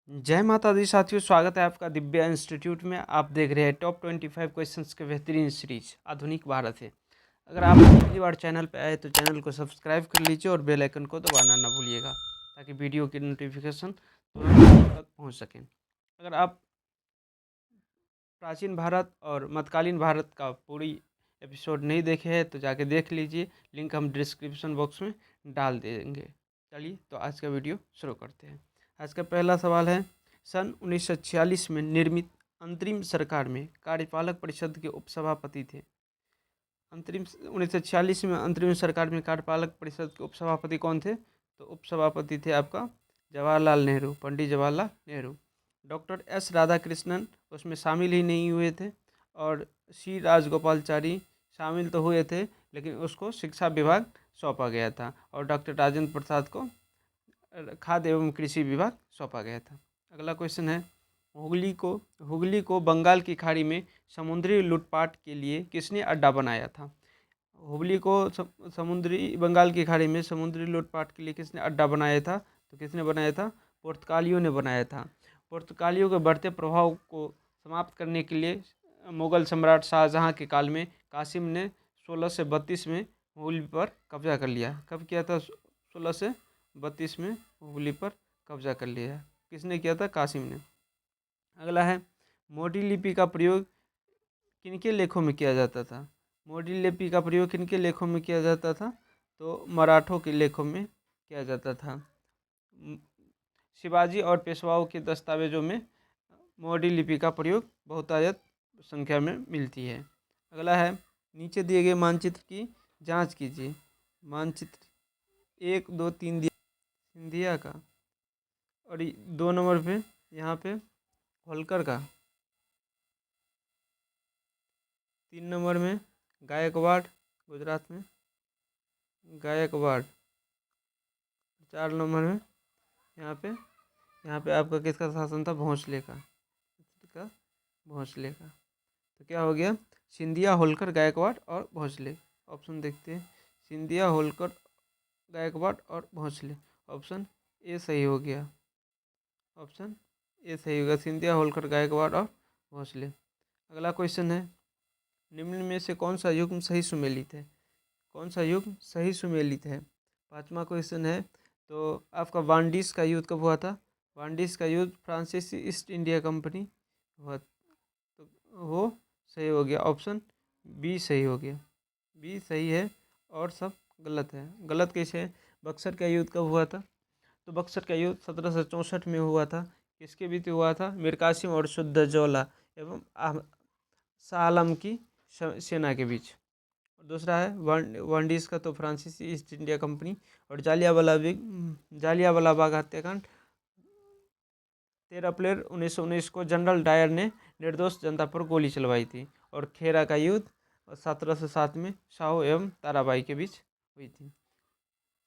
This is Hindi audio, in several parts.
जय माता दी साथियों, स्वागत है आपका दिव्या इंस्टीट्यूट में। आप देख रहे हैं टॉप 25 क्वेश्चंस के बेहतरीन सीरीज आधुनिक भारत है। अगर आप पहली बार चैनल पर आए तो चैनल को सब्सक्राइब कर लीजिए और बेल आइकन को दबाना ना भूलिएगा ताकि वीडियो की नोटिफिकेशन तुरंत आप तक पहुंच सकें। अगर आप प्राचीन भारत और मध्यकालीन भारत का पूरी एपिसोड नहीं देखे हैं तो जाके देख लीजिए, लिंक हम डिस्क्रिप्शन बॉक्स में डाल देंगे। चलिए तो आज का वीडियो शुरू करते हैं। आज का पहला सवाल है, सन 1946 में निर्मित अंतरिम सरकार में कार्यपालक परिषद के उपसभापति थे। अंतरिम 1946 में अंतरिम सरकार में कार्यपालक परिषद के उपसभापति कौन थे? तो उपसभापति थे आपका जवाहरलाल नेहरू, पंडित जवाहरलाल नेहरू। डॉक्टर एस राधाकृष्णन उसमें शामिल ही नहीं हुए थे और सी राजगोपालचारी शामिल तो हुए थे लेकिन उसको शिक्षा विभाग सौंपा गया था और डॉक्टर राजेंद्र प्रसाद को खाद्य एवं कृषि विभाग सौंपा गया था। अगला क्वेश्चन है, हुगली को बंगाल की खाड़ी में समुद्री लूटपाट के लिए किसने अड्डा बनाया था? हुगली को समुद्री बंगाल की खाड़ी में समुद्री लूटपाट के लिए किसने अड्डा बनाया था? तो किसने बनाया था? पुर्तगालियों ने बनाया था। पुर्तगालियों के बढ़ते प्रभाव को समाप्त करने के लिए मुगल सम्राट शाहजहां के काल में कासिम ने 1632 में हुगली पर कब्जा कर लिया। कब किया था? 1632 में हुगली पर कब्जा कर लिया। किसने किया था? कासिम ने। अगला है, मोडी लिपि का प्रयोग किनके लेखों में किया जाता था? मोडी लिपि का प्रयोग किनके लेखों में किया जाता था? तो मराठों के लेखों में किया जाता था। शिवाजी और पेशवाओं के दस्तावेजों में मोडी लिपि का प्रयोग बहुतायत संख्या में मिलती है। अगला है, नीचे दिए गए मानचित्र की जांच कीजिए। मानचित्र 1, 2, 3 दिया सिंधिया का और 2 नंबर पे यहाँ पे होलकर का, 3 नंबर में गायकवाड़, गुजरात में गायकवाड़, 4 नंबर में यहाँ पे आपका किसका शासन था? भोंसले का, भोंसले का। तो क्या हो गया? सिंधिया, होलकर, गायकवाड़ और भोंसले। ऑप्शन देखते हैं, सिंधिया, होलकर, गायकवाड़ और भोंसले। ऑप्शन ए सही हो गया। ऑप्शन ए सही होगा, सिंधिया, होलकर, गायकवाड़ और भोंसले। अगला क्वेश्चन है, निम्न में से कौन सा युग्म सही सुमेलित है? कौन सा युग्म सही सुमेलित है? 5वां क्वेश्चन है, तो आपका वांडीज का युद्ध कब हुआ था? वांडीज का युद्ध फ्रांसीसी ईस्ट इंडिया कंपनी हुआ, तो वो सही हो गया। ऑप्शन बी सही हो गया। बी सही है और सब गलत है। गलत कैसे है? बक्सर का युद्ध कब हुआ था? तो बक्सर का युद्ध 1764 में हुआ था। किसके बीच हुआ था? मीर कासिम और शुद्ध एवं शाह आलम की सेना के बीच। और दूसरा है वांडीज का, तो फ्रांसीसी ईस्ट इंडिया कंपनी। और जालियांवाला बाग हत्याकांड 13 अप्रैल 1919 को जनरल डायर ने निर्दोष जनता पर गोली चलवाई थी। और खेरा का युद्ध 1707 में शाहू एवं ताराबाई के बीच हुई थी।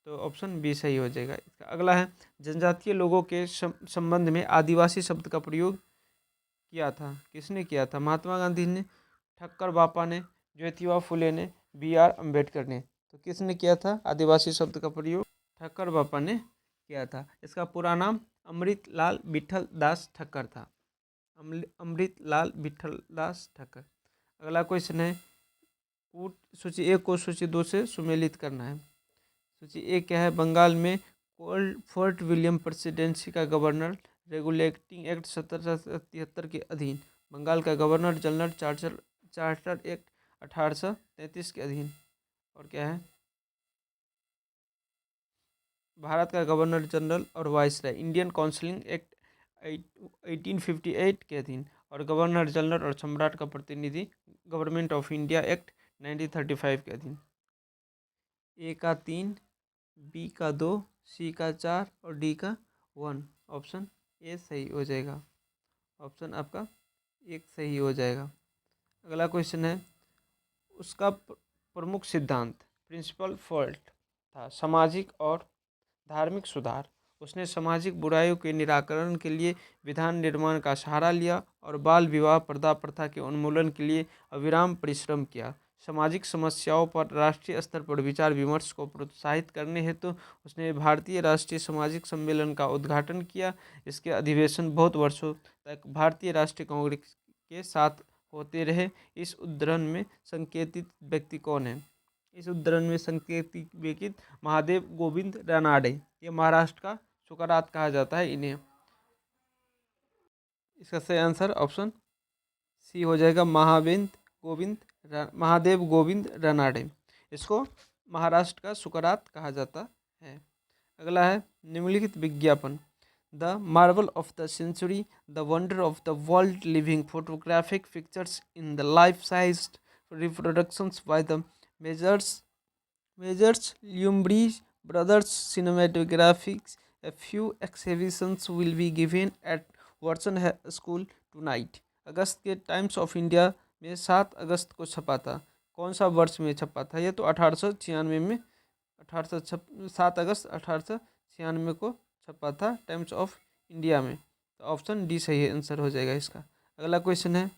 तो ऑप्शन बी सही हो जाएगा इसका। अगला है, जनजातीय लोगों के संबंध में आदिवासी शब्द का प्रयोग किया था। किसने किया था? महात्मा गांधी ने, ठक्कर बापा ने, ज्योतिबा फुले ने, बी.आर. अम्बेडकर ने। तो किसने किया था आदिवासी शब्द का प्रयोग? ठक्कर बापा ने किया था। इसका पूरा नाम अमृतलाल विठल दास ठक्कर था। अमृतलाल विठल दास ठक्कर। अगला क्वेश्चन है, सूची 1 को सूची 2 से सुमेलित करना है। सूची 1 क्या है? बंगाल में फोर्ट विलियम प्रेसिडेंसी का गवर्नर रेगुलेटिंग एक्ट 1773 के अधीन। बंगाल का गवर्नर जनरल चार्टर एक्ट 1833 के अधीन। और क्या है? भारत का गवर्नर जनरल और वाइसराय इंडियन काउंसिलिंग एक्ट 1858 के अधीन। और गवर्नर जनरल और सम्राट का प्रतिनिधि गवर्नमेंट ऑफ इंडिया एक्ट 1935 के अधीन। ए का 3, बी का 2, सी का 4 और डी का 1। ऑप्शन ए सही हो जाएगा। ऑप्शन आपका एक सही हो जाएगा। अगला क्वेश्चन है, उसका प्रमुख सिद्धांत प्रिंसिपल फॉल्ट था सामाजिक और धार्मिक सुधार। उसने सामाजिक बुराइयों के निराकरण के लिए विधान निर्माण का सहारा लिया और बाल विवाह, पर्दा प्रथा के उन्मूलन के लिए अविराम परिश्रम किया। सामाजिक समस्याओं पर राष्ट्रीय स्तर पर विचार विमर्श को प्रोत्साहित करने हेतु उसने भारतीय राष्ट्रीय सामाजिक सम्मेलन का उद्घाटन किया। इसके अधिवेशन बहुत वर्षों तक भारतीय राष्ट्रीय कांग्रेस के साथ होते रहे। इस उद्धरण में संकेतित व्यक्ति कौन है? इस उद्धरण में संकेतित व्यक्ति महादेव गोविंद रानाडे, ये महाराष्ट्र का सुकरात कहा जाता है इन्हें। इसका सही आंसर ऑप्शन सी हो जाएगा, महादेव गोविंद रानाडे। इसको महाराष्ट्र का सुकरात कहा जाता है। अगला है निम्नलिखित विज्ञापन, the marvel of the century, the wonder of the world, living photographic pictures in the life size reproductions by the majors Lumiere brothers cinematographics. A few exhibitions will be given at Watson school tonight. अगस्त के टाइम्स ऑफ इंडिया में 7 अगस्त को छपा था। कौन सा वर्ष में छपा था? ये तो 1896 में 7 अगस्त 1896 को छपा था टाइम्स ऑफ इंडिया में। तो ऑप्शन डी सही आंसर हो जाएगा इसका। अगला क्वेश्चन है,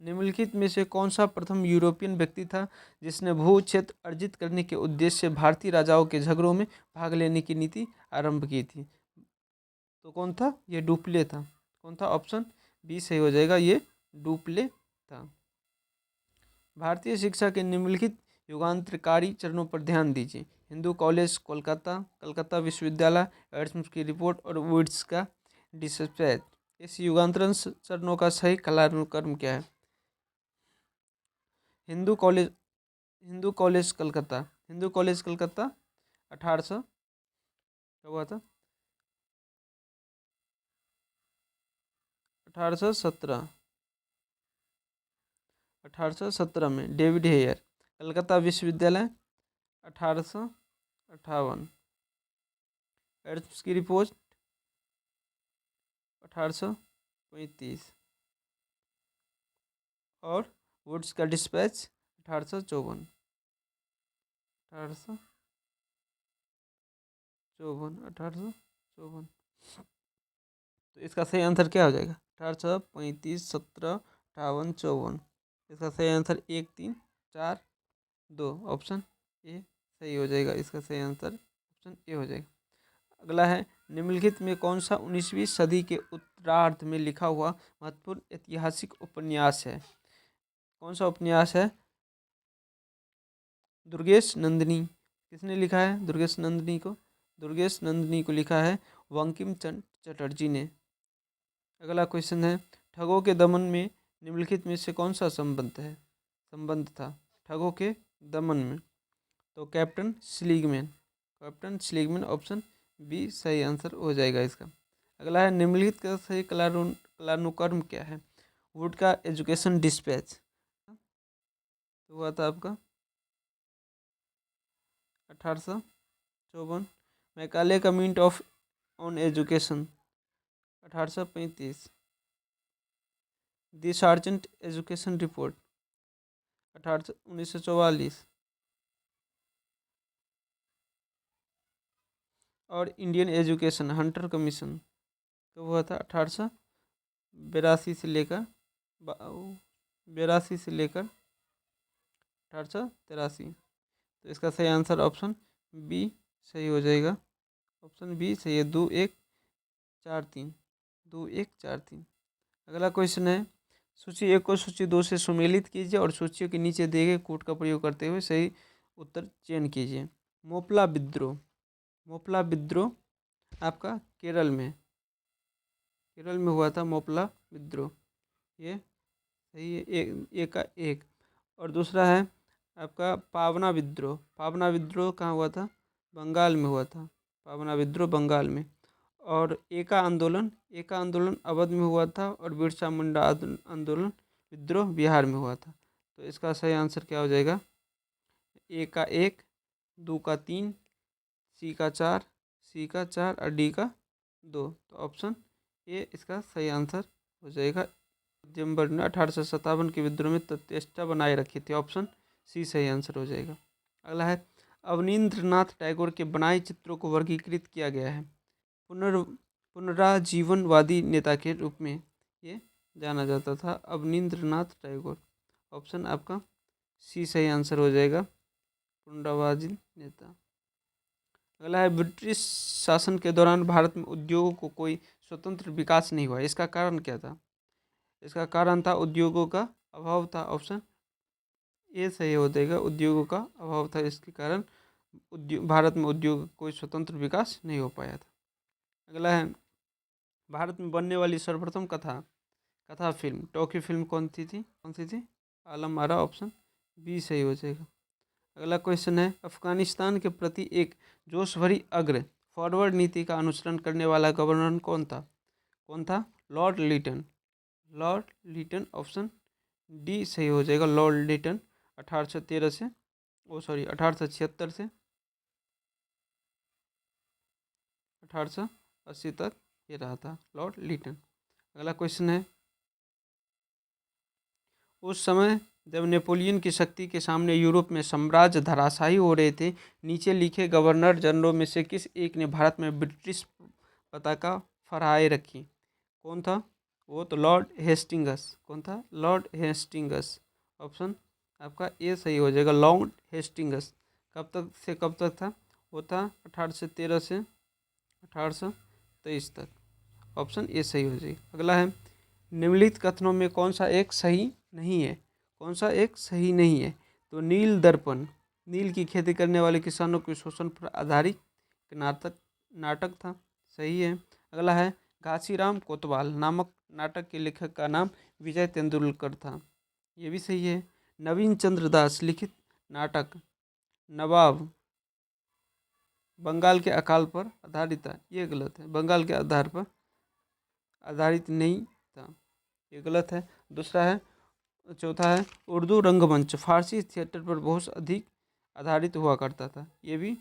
निम्नलिखित में से कौन सा प्रथम यूरोपियन व्यक्ति था जिसने भू क्षेत्र अर्जित करने के उद्देश्य से भारतीय राजाओं के झगड़ों में भाग लेने की नीति आरंभ की थी? तो कौन था? ये डुप्ले था। कौन था? ऑप्शन बी सही हो जाएगा, ये डुप्ले था। भारतीय शिक्षा के निम्नलिखित युगांतरकारी चरणों पर ध्यान दीजिए। हिंदू कॉलेज कोलकाता, कलकत्ता विश्वविद्यालय, एडम्स की रिपोर्ट और वुड्स का डिस्पैच। इस युगांतरण चरणों का सही कालानुक्रम क्या है? हिंदू कॉलेज कलकत्ता, 1800 क्या हुआ था? 1817 में डेविड हेयर। कलकत्ता विश्वविद्यालय 1858। एडम्स की रिपोर्ट 1835 और वुड्स का डिस्पैच 1854। तो इसका सही आंसर क्या हो जाएगा? 1835, 17, 58, 54। इसका सही आंसर 1, 3, 4, 2 ऑप्शन ए सही हो जाएगा। इसका सही आंसर ऑप्शन ए हो जाएगा। अगला है, निम्नलिखित में कौन सा 19वीं सदी के उत्तरार्ध में लिखा हुआ महत्वपूर्ण ऐतिहासिक उपन्यास है? कौन सा उपन्यास है? दुर्गेश नंदिनी। किसने लिखा है दुर्गेश नंदिनी को? दुर्गेश नंदिनी को लिखा है बंकिम चंद्र चटर्जी ने। अगला क्वेश्चन है, ठगों के दमन में निम्नलिखित में से कौन सा संबंध था ठगों के दमन में? तो कैप्टन स्लीगमैन ऑप्शन बी सही आंसर हो जाएगा इसका। अगला है, निम्नलिखित का सही कालानुक्रम क्या है? वुड का एजुकेशन डिस्पैच तो हुआ था आपका 1854। Macaulay comment on education 1835। The sergeant education report 1944। और इंडियन एजुकेशन हंटर कमीशन कब हुआ था? 1882 से लेकर 1883। तो इसका सही आंसर ऑप्शन बी सही हो जाएगा। ऑप्शन बी सही है, 2143। अगला क्वेश्चन है, सूची 1 को सूची 2 से सुमेलित कीजिए और सूचियों के नीचे दिए गए कोड का प्रयोग करते हुए सही उत्तर चयन कीजिए। मोपला विद्रोह आपका केरल में हुआ था। मोपला विद्रोह ये सही है, एक का एक। और दूसरा है आपका पावना विद्रोह कहाँ हुआ था? बंगाल में हुआ था। पावना विद्रोह बंगाल में। और एका आंदोलन अवध में हुआ था। और बिरसा मुंडा आंदोलन विद्रोह बिहार में हुआ था। तो इसका सही आंसर क्या हो जाएगा? ए का 1, 2 का 3, सी का 4 और डी का 2। तो ऑप्शन ए इसका सही आंसर हो जाएगा। दिसंबर ने 1857 के विद्रोह में प्रतिष्ठा बनाए रखी थी। ऑप्शन सी सही आंसर हो जाएगा। अगला है, अवनींद्रनाथ टैगोर के बनाए चित्रों को वर्गीकृत किया गया है। पुनराजीवनवादी नेता के रूप में ये जाना जाता था अवनींद्रनाथ टैगोर। ऑप्शन आपका सी सही आंसर हो जाएगा, पुनरावाजित नेता। अगला है, ब्रिटिश शासन के दौरान भारत में उद्योगों को कोई स्वतंत्र विकास नहीं हुआ, इसका कारण क्या था? इसका कारण था उद्योगों का अभाव था। ऑप्शन ए सही हो जाएगा, उद्योगों का अभाव था, इसके कारण भारत में उद्योग कोई स्वतंत्र विकास नहीं हो पाया था। अगला है, भारत में बनने वाली सर्वप्रथम कथा फिल्म टॉकी फिल्म कौन सी थी? आलम आरा। ऑप्शन बी सही हो जाएगा। अगला क्वेश्चन है, अफगानिस्तान के प्रति एक जोश भरी अग्र फॉरवर्ड नीति का अनुसरण करने वाला गवर्नर कौन था? लॉर्ड लिटन। ऑप्शन डी सही हो जाएगा, लॉर्ड लिटन। 1876 से 1880 तक ये रहा था लॉर्ड लिटन। अगला क्वेश्चन है, उस समय जब नेपोलियन की शक्ति के सामने यूरोप में साम्राज्य धराशायी हो रहे थे, नीचे लिखे गवर्नर जनरलों में से किस एक ने भारत में ब्रिटिश पताका फहराए रखी? कौन था वो? तो लॉर्ड हेस्टिंगस। कौन था? Lord Hastings. ऑप्शन आपका ए सही हो जाएगा, लॉर्ड हेस्टिंगस। कब तक से कब तक था? वो था 1813 से 1823 तक। ऑप्शन ए सही हो जाएगा। अगला है, निम्नलिखित कथनों में कौन सा एक सही नहीं है? तो नील दर्पण नील की खेती करने वाले किसानों के शोषण पर आधारित नाटक था, सही है। अगला है, घासीराम कोतवाल नामक नाटक के लेखक का नाम विजय तेंदुलकर था, ये भी सही है। नवीन चंद्र दास लिखित नाटक नवाब बंगाल के अकाल पर आधारित था, ये गलत है, बंगाल के आधार पर आधारित नहीं था, ये गलत है। दूसरा है, चौथा है, उर्दू रंगमंच फारसी थिएटर पर बहुत अधिक आधारित हुआ करता था, ये भी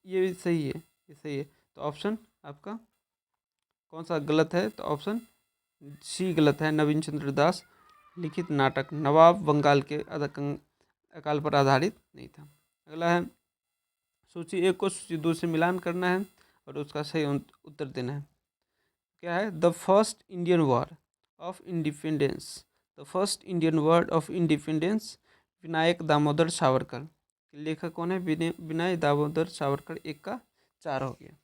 सही है, ये सही है। तो ऑप्शन आपका कौन सा गलत है? तो ऑप्शन सी गलत है, नवीन चंद्र दास लिखित नाटक नवाब बंगाल के अकाल पर आधारित नहीं था। अगला है, सूची 1 को सूची 2 से मिलान करना है और उसका सही उत्तर देना है। क्या है? The first Indian war of independence Vinayak Damodar Savarkar. लेखक कौन है? विनायक दामोदर सावरकर। 1 का 4 हो गया,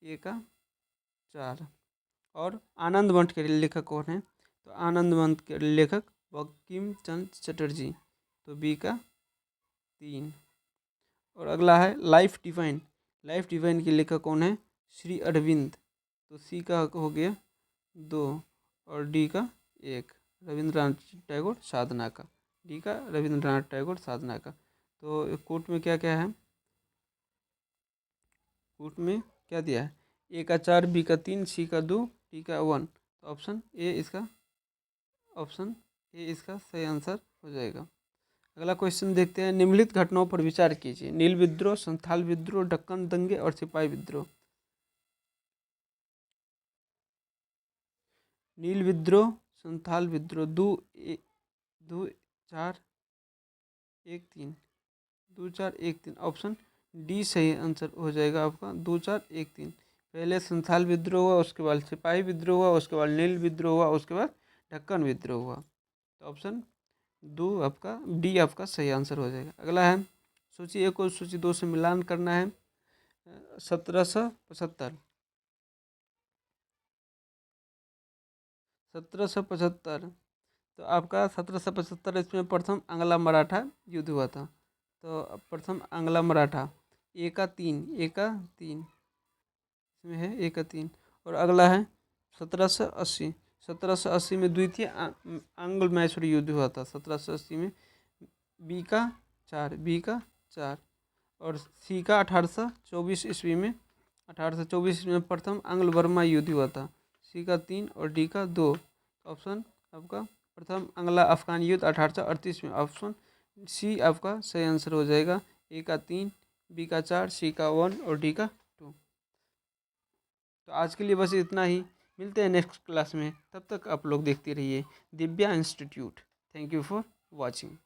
1 का 4। और आनंद मठ के लेखक कौन है? तो आनंद मठ के लेखक बंकिम चंद्र चटर्जी, तो बी का 3। और अगला है, लाइफ डिवाइन के लेखक कौन है? श्री अरविंद, तो सी का हो गया 2 और डी का 1, रविंद्रनाथ टैगोर साधना का। डी का रविंद्रनाथ टैगोर साधना का। तो कोट में क्या क्या है? कोट में क्या दिया है? ए का 4, बी का 3, सी का 2, डी का 1। तो ऑप्शन ए इसका सही आंसर हो जाएगा। अगला क्वेश्चन देखते हैं, निम्नलिखित घटनाओं पर विचार कीजिए। नील विद्रोह, संथाल विद्रोह, दक्कन दंगे और सिपाही विद्रोह। नील विद्रोह, संथाल विद्रोह, 2 4 1 3, 2 4 1 3। ऑप्शन डी सही आंसर हो जाएगा आपका, 2 4 1 3। पहले संथाल विद्रोह हुआ, उसके बाद सिपाही विद्रोह हुआ, उसके बाद नील विद्रोह हुआ, उसके बाद दक्कन विद्रोह हुआ। तो ऑप्शन डी आपका सही आंसर हो जाएगा। अगला है, सूची 1 को सूची 2 से मिलान करना है। 1775 तो आपका 1775 इसमें प्रथम आंग्ला मराठा युद्ध हुआ था। तो प्रथम आंग्ला मराठा, ए का 3 इसमें है, ए का 3। और अगला है 1780 में द्वितीय आंग्ल मैसूर युद्ध हुआ था 1780 में, बी का 4 और सी का 1824 ईस्वी में, 1824 में प्रथम आंग्ल बर्मा युद्ध हुआ था, सी का 3 और डी का 2। ऑप्शन आपका प्रथम आंग्ला अफगान युद्ध 1838 में। ऑप्शन सी आपका सही आंसर हो जाएगा, ए का 3, बी का 4, सी का 1 और डी का 2। तो आज के लिए बस इतना ही, मिलते हैं नेक्स्ट क्लास में, तब तक आप लोग देखते रहिए Divya institute. Thank you for watching.